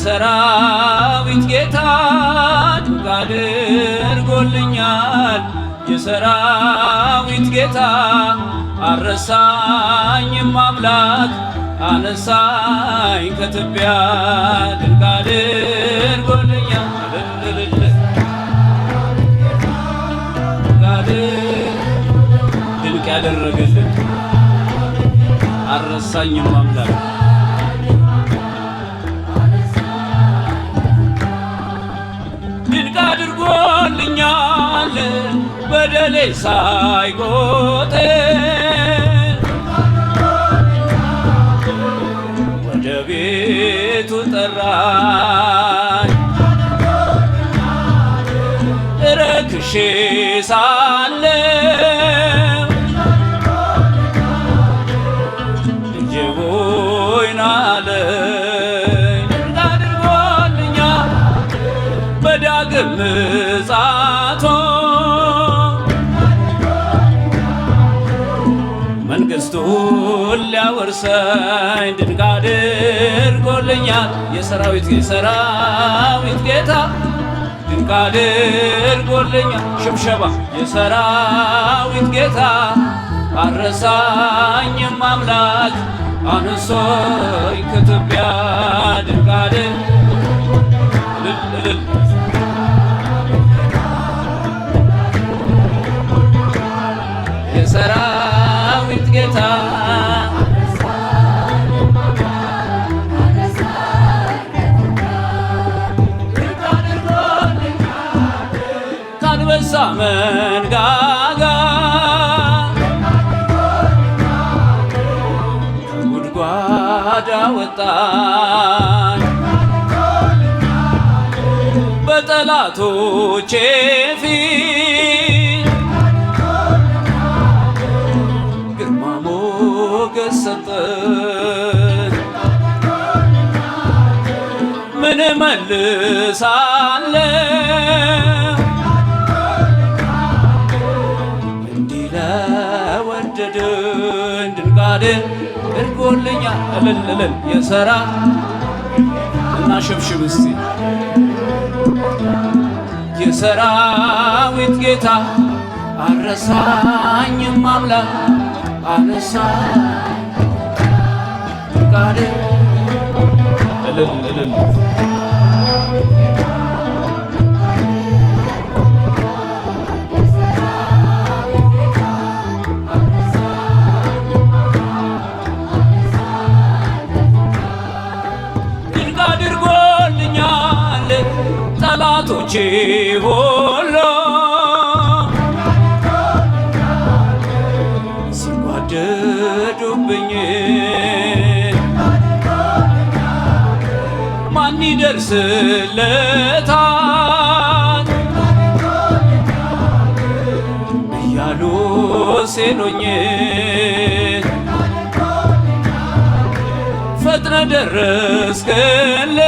የሰራዊት ጌታ ድንቅ አድርጎልኛል። የሰራዊት ጌታ አልረሳኝም አምላክ አነሳኝ ከትቢያ ድንቅ አድርጎልኛል። ድንቅ ያደረገልን አልረሳኝም አምላክ ድንቅ አድርጎልኛል በደሌ ሳይቆጥር ወደ ቤቱ ጠራኝ ረክሼ ሳለሁ እጅቦይን አለኝ ድንቅ አድርጎልኛል በዳግም ምጽአቱ መንግሥቱን ሊያወርሰኝ ድንቅ አድርጎልኛል። የሰራዊት ጌታ ድንቅ አድርጎልኛል። ሽብሸባ የሰራዊት ጌታ አልረሳኝም አምላክ አነሶኝ ከትቢያ ድንቅ የሰራዊት ጌታ ከአንበሳ መንጋጋ ከጉድጓድ አወጣኝ በጠላቶቼ ፊት ግርማ ሞገስ ሰጠኝ። ምን እመልሳለሁ እንዲህ ለወደደኝ ድንቅ አድርጎልኛል። እልል የሰራ እና ሽብሽብ እስቲ የሰራዊት ጌታ አልረሳኝም አምላክ አነሳኝ ድንቅ እልል ድንቅ አድርጎልኛል ጠላቶቼ ሁሉ ሲጓደዱብኝ ማን ይደርስለታል እያሉ ሲሉኝ ፈጥነ ደረስክልኝ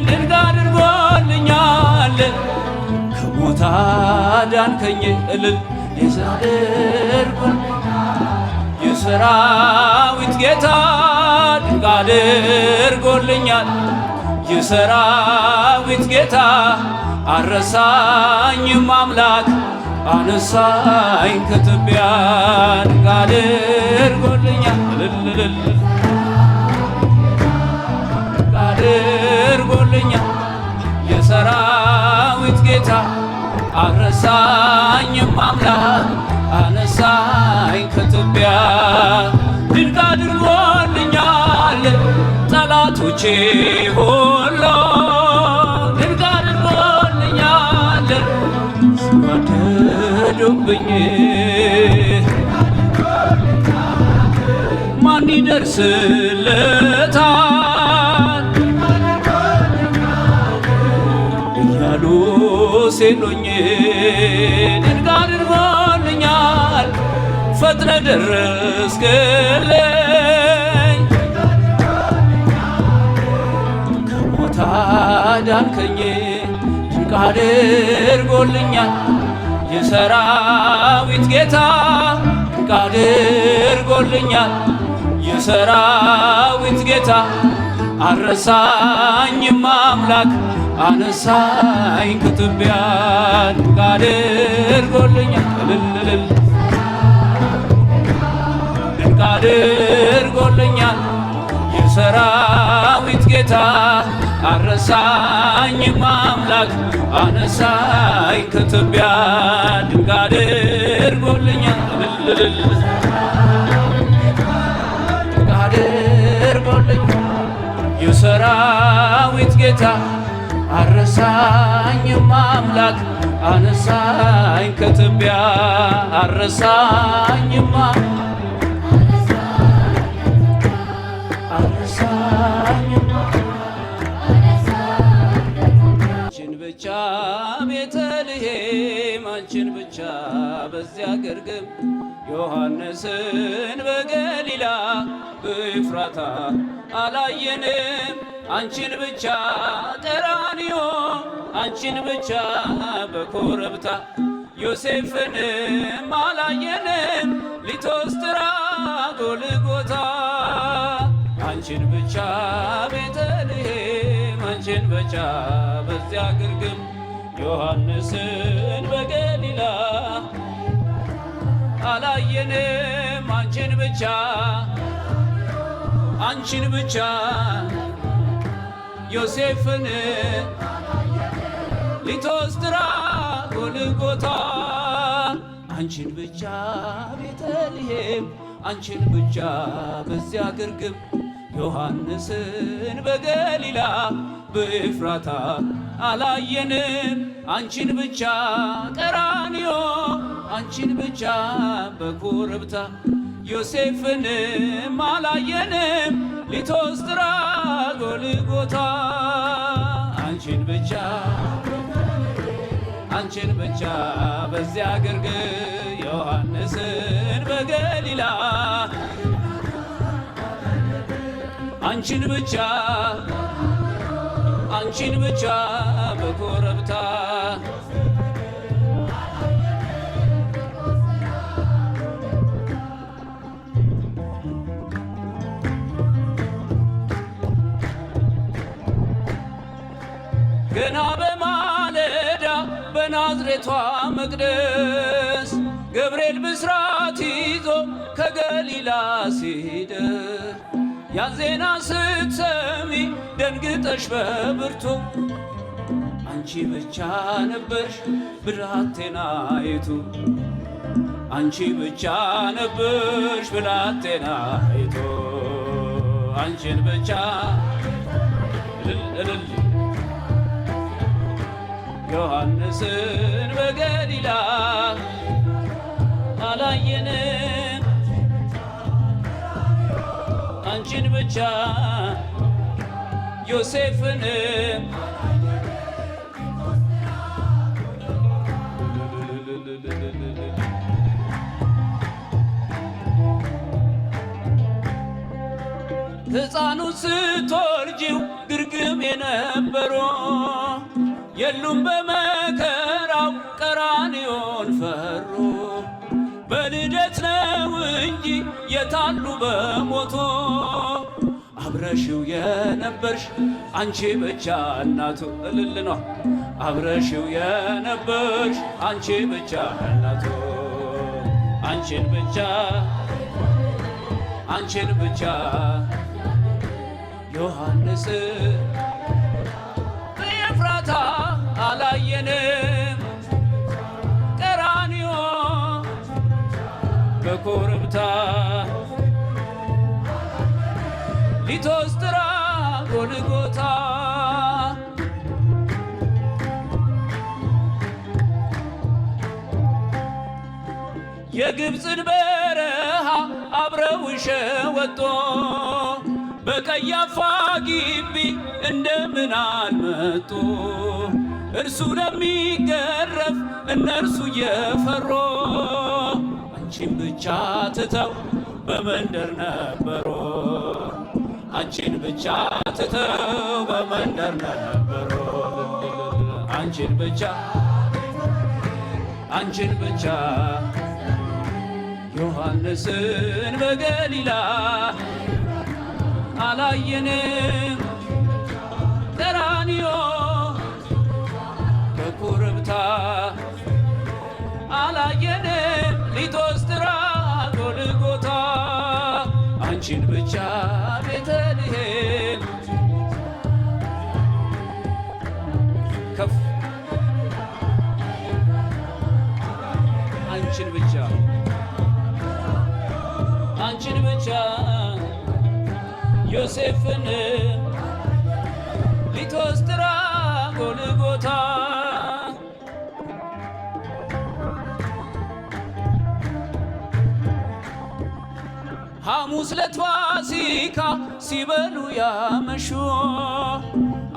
ድንቅ አድርጎልኛል ከሞት አዳንከኝ እልል የሰራዊት ጌታ ድንቅ አድርጎልኛል። የሰራዊት ጌታ አልረሳኝም አምላክ አነሳኝ ከትቢያ ድንቅ አድርጎልኛል። ድንቅ አድርጎልኛል የሰራዊት ጌታ አልረሳኝም አምላክ አነሳኝ ከትቢያ ድንቅ አድርጎልኛል ጠላቶቼ ሁሉ ድንቅ አድርጎልኛል ሲጓደዱብኝ ማን ይደርስለታል እያሉ ሲሉኝ ድንቅ አድርጎልኛል ፈጥነ ደረስክልኝ ከሞት አዳንከኝ ድንቅ አድርጎልኛል የሰራዊት ጌታ ድንቅ አድርጎልኛል የሰራዊት ጌታ አረሳኝም አምላክ አነሳኝ ከትቢያ ድንቅ አድርጎልኛል ድንቅ አድርጎልኛል የሰራዊት ጌታ አረሳኝም አምላክ አነሳኝ ከትቢያ ድንቅ አድርጎልኛል ድንቅ አድርጎልኛል የሰራዊት ጌታ አረሳኝም አምላክ አነሳኝ ከትቢያ አረሳኝም አንቺን ብቻ ቤተልሔም አንቺን ብቻ በዚያ ግርግም ዮሐንስን በገሊላ በኤፍራታ አላየንም አንቺን ብቻ ቀራንዮ አንቺን ብቻ በኮረብታ ዮሴፍንም አላየንም ሊቶስትራ ጎልጎታ አንቺን ብቻ ቤተልሔም አንቺን ብቻ በዚያ ግርግም ዮሐንስን በገሊላ አላየንም አንቺን ብቻ አንቺን ብቻ ዮሴፍን ሊቶስትራ ጎልጎታ አንቺን ብቻ ቤተልሔም አንቺን ብቻ በዚያ ግርግም ዮሐንስን በገሊላ በኤፍራታ አላየንም አንቺን ብቻ ቀራንዮ አንቺን ብቻ በኮረብታ ዮሴፍንም አላየንም ሊቶስትራ ጎልጎታ አንቺን ብቻ አንቺን ብቻ በዚያ ግርግም ዮሐንስን በገሊላ አንቺን ብቻ አንቺን ብቻ በኮረብታ ገና በማለዳ በናዝሬቷ መቅደስ ገብርኤል ብስራት ይዞ ከገሊላ ሲደርስ ያን ዜና ስትሰሚ ደንግጠሽ በብርቱ አንቺ ብቻ ነበርሽ ብላቴናይቱ አንቺ ብቻ ነበርሽ ብላቴናይቱ አንቺን ብቻ እልል ዮሐንስን በገሊላ አላየንም አንቺን ብቻ ዮሴፍንም ሕፃኑ ስትወልጂው ግርግም የነበሩ የሉም በመከራው ቀራንዮን ፈሩ በልደት ነው እንጂ የታሉ በሞቶ አብረሽው የነበርሽ አንቺ ብቻ እናቱ እልል ነው አብረሽው የነበርሽ አንቺ ብቻ እናቱ አንቺን ብቻ አንቺን ብቻ ዮሐንስ በኤፍራታ አላየንም ቀራንዮ በኮረብታ ሊቶስትራ ጎልጎታ የግብፅን በረሃ አብረው ሸወጦ በቀያፋ ግቢ እንደምን አልመጡ እርሱ ለሚገረፍ እነርሱ እየፈሩ አንቺን ብቻ ትተው በመንደር ነበሩ አንቺን ብቻ ትተው በመንደር ነበሩ አንቺን ብቻ አንቺን ብቻ ዮሐንስን በገሊላ አላየንም ቀራንዮ በኮረብታ አላየንም ሊቶስትራ ጎልጎታ አንቺን ብቻ ቤተልሔም ከፍ አንቺን ብቻ አንቺን ብቻ ዮሴፍን ሊቶስትራ ጎልጎታ ሐሙስ ዕለት ፋሲካ ሲበሉ ያመሹ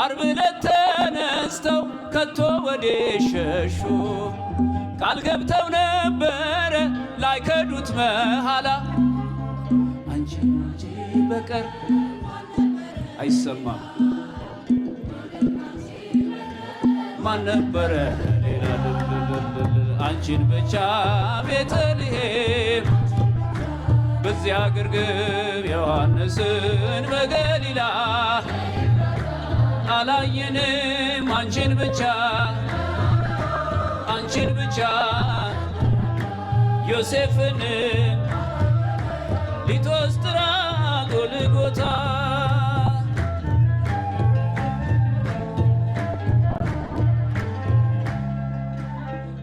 ዓርብ ዕለት ተነስተው ከቶ ወዴት ሸሹ? ቃል ገብተው ነበረ ላይከዱት መሐላ አንቺ እንጂ በቀር አይሰማም ማን ነበረ ሌላ አንቺን ብቻ ቤተልሔም በዚያ ግርግም ዮሐንስን በገሊላ አላየንም አንቺን ብቻ አንቺን ብቻ ዮሴፍን ሊቶስትራ ጎልጎታ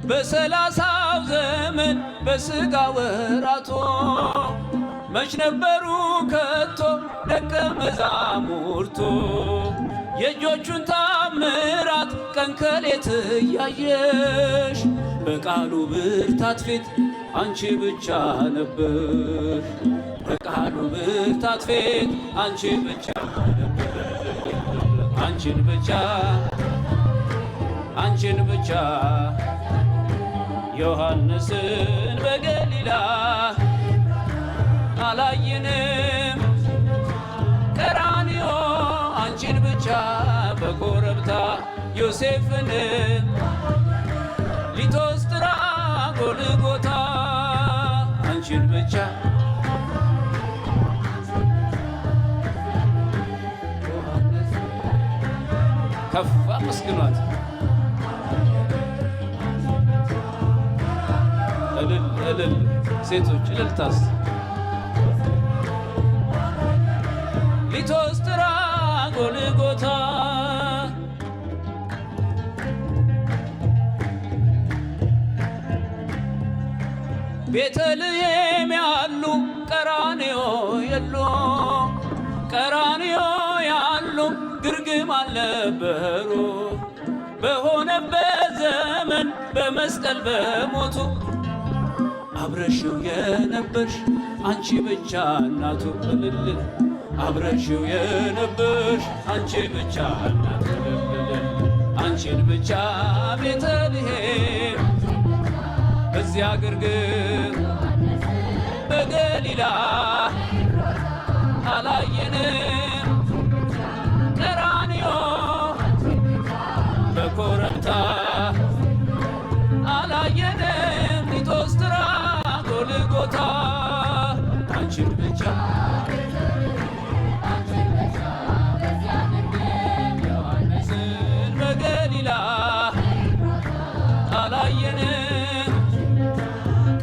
በሰላሳው ዘመን በሥጋ ወራቶ መች ነበሩ ከቶ ደቀ መዛሙርቱ የእጆቹን ታምራት ቀን ከሌት እያየሽ በቃሉ ብርታት ፊት አንቺ ብቻ ነበር በቃሉ ብርታት ፊት አንቺ ብቻ ነበር አንቺን ብቻ አንቺን ብቻ ዮሐንስን በገሊላ አላየንም ቀራንዮ አንቺን ብቻ በኮረብታ ዮሴፍን ሊቶስትራ ጎልጎታ አንቺን ብቻ ከፍ አመስግኗት እልል እልል ሴቶች እልልታስ ሊቶስትራ ጎልጎታ ቤተልሔም ያሉ ቀራንዮ የሉ ቀራንዮ ያሉ ግርግም አልነበሩ በሆነበት ዘመን በመስቀል በሞቱ አብረሽው የነበርሽ አንቺ ብቻ እናቱ እልል አብረሽው የነበርሽ አንቺ ብቻ እናቱ እልል አንቺን ብቻ ቤተልሔም በዚያ ግርግም በገሊላ አላየንም ቀራንዮ በኮረብታ አላየንም ሊቶስትራ ጎልጎታ አንቺን ብቻ ዮሐንስን በገሊላ አላየንም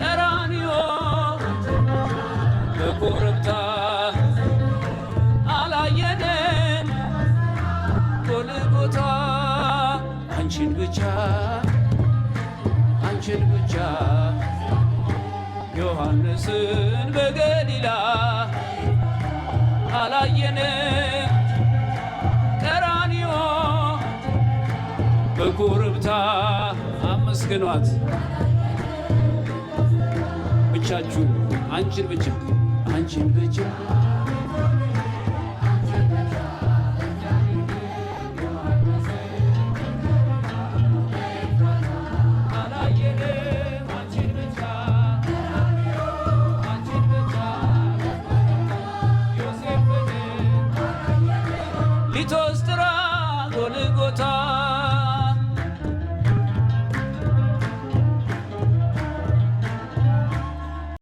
ቀራንዮ በኮረብታ አላየንም ጎልጎታ አንቺን ብቻ አንቺን ብቻ ዮሐንስን በገሊላ አላየንም ቀራንዮ በኮረብታ አመስግኗት ብቻችሁ አንቺን ብቻ አንቺን ብቻ